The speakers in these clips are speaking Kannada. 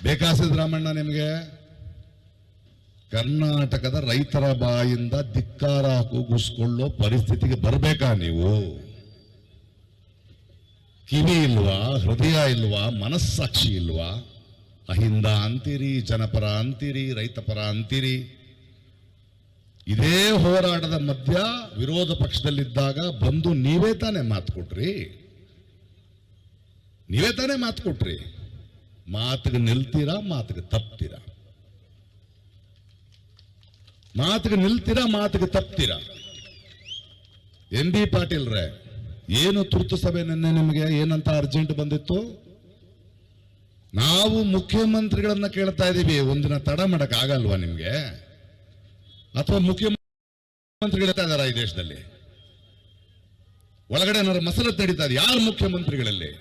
ಬೇಕಾ ಸಿದ್ದರಾಮಣ್ಣ ನಿಮಗೆ? ಕರ್ನಾಟಕದ ರೈತರ ಬಾಯಿಂದ ಧಿಕ್ಕಾರ ಕೂಗಿಸ್ಕೊಳ್ಳೋ ಪರಿಸ್ಥಿತಿಗೆ ಬರಬೇಕಾ ನೀವು? ಕಿವಿ ಇಲ್ವಾ, ಹೃದಯ ಇಲ್ವಾ, ಮನಸ್ಸಾಕ್ಷಿ ಇಲ್ವಾ? ಅಹಿಂದ ಅಂತೀರಿ, ಜನಪರ ಅಂತೀರಿ, ರೈತಪರ ಅಂತೀರಿ. ಇದೇ ಹೋರಾಟದ ಮಧ್ಯ ವಿರೋಧ ಪಕ್ಷದಲ್ಲಿದ್ದಾಗ ಬಂದು ನೀವೇ ತಾನೇ ಮಾತು ಕೊಟ್ರಿ. ಮಾತಿಗೆ ನಿಲ್ತೀರಾ, ಮಾತಿಗೆ ತಪ್ತೀರಾ? ಮಾತಿಗೆ ತಪ್ತೀರಾ? ಎಂ ಬಿ ಪಾಟೀಲ್ ರೇ, ಏನು ತುರ್ತು ಸಭೆ ನಿನ್ನೆ ನಿಮಗೆ ಏನಂತ ಅರ್ಜೆಂಟ್ ಬಂದಿತ್ತು? ನಾವು ಮುಖ್ಯಮಂತ್ರಿಗಳನ್ನ ಕೇಳ್ತಾ ಇದ್ದೀವಿ, ಒಂದಿನ ತಡ ಮಾಡಕ್ ಆಗಲ್ವಾ ನಿಮ್ಗೆ? ಅಥವಾ ಮುಖ್ಯಮಂತ್ರಿಗಳು ಹೇಳ್ತಾ ಇದಾರ ಈ ದೇಶದಲ್ಲಿ? ಒಳಗಡೆ ಏನಾದ್ರು ಮಸರತ್ ನಡೀತಾ ಇದೆ? ಯಾರು ಮುಖ್ಯಮಂತ್ರಿಗಳಲ್ಲಿ?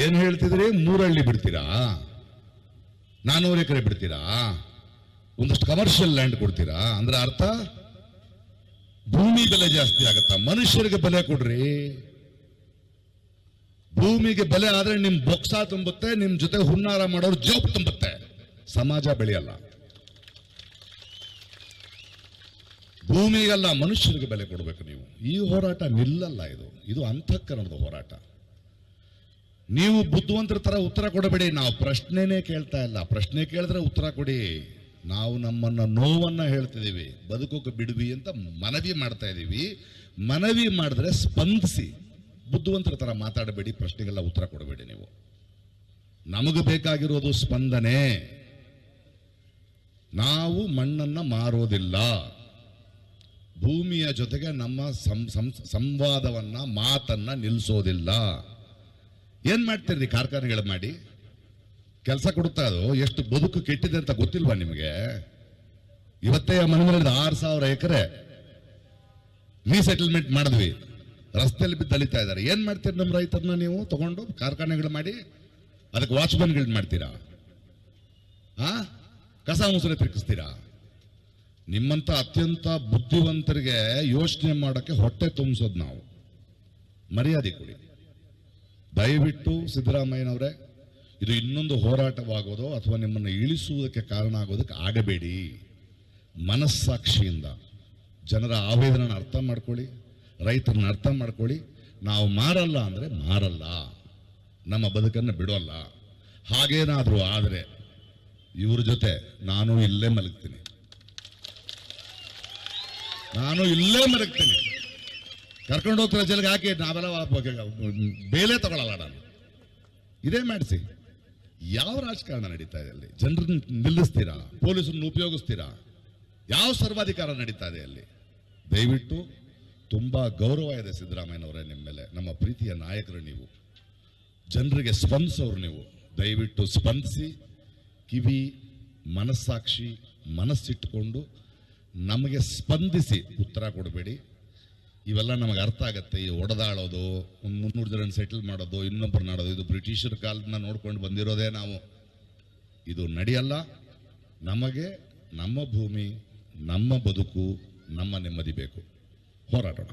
ಏನು ಹೇಳ್ತಿದ್ರಿ? 3 ಹಳ್ಳಿ ಬಿಡ್ತೀರಾ? 400 ಎಕರೆ ಬಿಡ್ತೀರಾ? ಒಂದಷ್ಟು ಕಮರ್ಷಿಯಲ್ ಲ್ಯಾಂಡ್ ಕೊಡ್ತೀರಾ? ಅಂದ್ರೆ ಅರ್ಥ ಭೂಮಿ ಬೆಲೆ ಜಾಸ್ತಿ ಆಗತ್ತಾ? ಮನುಷ್ಯರಿಗೆ ಬೆಲೆ ಕೊಡ್ರಿ. ಭೂಮಿಗೆ ಬೆಲೆ ಆದ್ರೆ ನಿಮ್ ಬೊಕ್ಸ ತುಂಬುತ್ತೆ, ನಿಮ್ ಜೊತೆ ಹುನ್ನಾರ ಮಾಡೋರು ಜೋಬ್ ತುಂಬುತ್ತೆ, ಸಮಾಜ ಬೆಳೆಯಲ್ಲ. ಭೂಮಿಗೆಲ್ಲ ಮನುಷ್ಯರಿಗೆ ಬೆಲೆ ಕೊಡಬೇಕು ನೀವು. ಈ ಹೋರಾಟ ನಿಲ್ಲಲ್ಲ. ಇದು ಅಂತಃಕರಣದ ಹೋರಾಟ. ನೀವು ಬುದ್ಧಿವಂತರ ತರ ಉತ್ತರ ಕೊಡಬೇಡಿ. ನಾವು ಪ್ರಶ್ನೆನೇ ಕೇಳ್ತಾ ಇಲ್ಲ. ಪ್ರಶ್ನೆ ಕೇಳಿದ್ರೆ ಉತ್ತರ ಕೊಡಿ. ನಾವು ನಮ್ಮನ್ನ ನೋವನ್ನ ಹೇಳ್ತಿದ್ದೀವಿ, ಬದುಕೋಕೆ ಬಿಡ್ವಿ ಅಂತ ಮನವಿ ಮಾಡ್ತಾ ಇದ್ದೀವಿ. ಮನವಿ ಮಾಡಿದ್ರೆ ಸ್ಪಂದಿಸಿ. ಬುದ್ಧಿವಂತರ ತರ ಮಾತಾಡಬೇಡಿ, ಪ್ರಶ್ನೆಗೆಲ್ಲ ಉತ್ತರ ಕೊಡಬೇಡಿ. ನೀವು ನಮಗೆ ಬೇಕಾಗಿರೋದು ಸ್ಪಂದನೆ. ನಾವು ಮಣ್ಣನ್ನ ಮಾರೋದಿಲ್ಲ. ಭೂಮಿಯ ಜೊತೆಗೆ ನಮ್ಮ ಸಂವಾದವನ್ನ, ಮಾತನ್ನ ನಿಲ್ಲಿಸೋದಿಲ್ಲ. ಏನ್ ಮಾಡ್ತೀರಿ? ಕಾರ್ಖಾನೆಗಳು ಮಾಡಿ ಕೆಲಸ ಕೊಡುತ್ತಾ ಅದು ಎಷ್ಟು ಬದುಕು ಕೆಟ್ಟಿದೆ ಅಂತ ಗೊತ್ತಿಲ್ವಾ ನಿಮಗೆ? ಇವತ್ತೇ ಮನಮರದ 6,000 ಎಕರೆ ರೀಸೆಟಲ್ಮೆಂಟ್ ಮಾಡಿದ್ವಿ. ರಸ್ತೆಯಲ್ಲಿ ಬಿದ್ದು ಅಲಿತಾ ಇದ್ದಾರೆ. ಏನ್ ಮಾಡ್ತೀರಿ ನಮ್ಮ ರೈತರನ್ನ ನೀವು ತಗೊಂಡು? ಕಾರ್ಖಾನೆಗಳು ಮಾಡಿ ಅದಕ್ಕೆ ವಾಚ್ಮನ್ಗಳು ಮಾಡ್ತೀರಾ? ಕಸ ಮುಸುರೆ ತಿರುಗಿಸ್ತೀರಾ? ನಿಮ್ಮಂತ ಅತ್ಯಂತ ಬುದ್ಧಿವಂತರಿಗೆ ಯೋಚನೆ ಮಾಡೋಕ್ಕೆ ಹೊಟ್ಟೆ ತುಂಬಿಸೋದು ನಾವು. ಮರ್ಯಾದೆ ಕೊಡಿ ದಯವಿಟ್ಟು. ಸಿದ್ದರಾಮಯ್ಯನವರೇ, ಇದು ಇನ್ನೊಂದು ಹೋರಾಟವಾಗೋದು ಅಥವಾ ನಿಮ್ಮನ್ನು ಇಳಿಸುವುದಕ್ಕೆ ಕಾರಣ ಆಗೋದಕ್ಕೆ ಆಗಬೇಡಿ. ಮನಸ್ಸಾಕ್ಷಿಯಿಂದ ಜನರ ಆವೇದನ ಅರ್ಥ ಮಾಡ್ಕೊಳ್ಳಿ, ರೈತರನ್ನ ಅರ್ಥ ಮಾಡ್ಕೊಳ್ಳಿ. ನಾವು ಮಾರಲ್ಲ ಅಂದ್ರೆ ಮಾರಲ್ಲ, ನಮ್ಮ ಬದುಕನ್ನು ಬಿಡೋಲ್ಲ. ಹಾಗೇನಾದ್ರೂ ಆದರೆ ಇವ್ರ ಜೊತೆ ನಾನು ಇಲ್ಲೇ ಮಲಗ್ತೀನಿ. ಕರ್ಕೊಂಡು ಹೋಗ್ತಾರೆ ಜೈಲಿಗೆ ಹಾಕಿ. ನಾವೆಲ್ಲ ಬೇಲೆ ತಗೊಳ್ಳಲ್ಲ. ನಾನು ಇದೇ ಮಾಡಿಸಿ. ಯಾವ ರಾಜಕಾರಣ ನಡೀತಾ ಇದೆ ಅಲ್ಲಿ? ಜನರನ್ನ ನಿಲ್ಲಿಸ್ತೀರಾ? ಪೊಲೀಸರನ್ನು ಉಪಯೋಗಿಸ್ತೀರಾ? ಯಾವ ಸರ್ವಾಧಿಕಾರ ನಡೀತಾ ಇದೆ ಅಲ್ಲಿ? ದಯವಿಟ್ಟು, ತುಂಬಾ ಗೌರವ ಇದೆ ಸಿದ್ದರಾಮಯ್ಯನವರೇ ನಿಮ್ಮ ಮೇಲೆ. ನಮ್ಮ ಪ್ರೀತಿಯ ನಾಯಕರು ನೀವು, ಜನರಿಗೆ ಸ್ಪಂದಿಸೋರು ನೀವು. ದಯವಿಟ್ಟು ಸ್ಪಂದಿಸಿ. ಕಿವಿ, ಮನಸ್ಸಾಕ್ಷಿ, ಮನಸ್ಸಿಟ್ಟುಕೊಂಡು ನಮಗೆ ಸ್ಪಂದಿಸಿ ಉತ್ತರ ಕೊಡಬೇಡಿ. ಇವೆಲ್ಲ ನಮಗೆ ಅರ್ಥ ಆಗತ್ತೆ. ಈ ಒಡೆದಾಳೋದು, ಒಂದು 300 ಜನ ಸೆಟಲ್ ಮಾಡೋದು, ಇನ್ನೊಬ್ಬರು ಮಾಡೋದು, ಇದು ಬ್ರಿಟಿಷರ ಕಾಲದಿಂದ ನೋಡ್ಕೊಂಡು ಬಂದಿರೋದೇ ನಾವು. ಇದು ನಡೆಯಲ್ಲ. ನಮಗೆ ನಮ್ಮ ಭೂಮಿ, ನಮ್ಮ ಬದುಕು, ನಮ್ಮ ನೆಮ್ಮದಿ ಬೇಕು. ಹೋರಾಟೋಣ.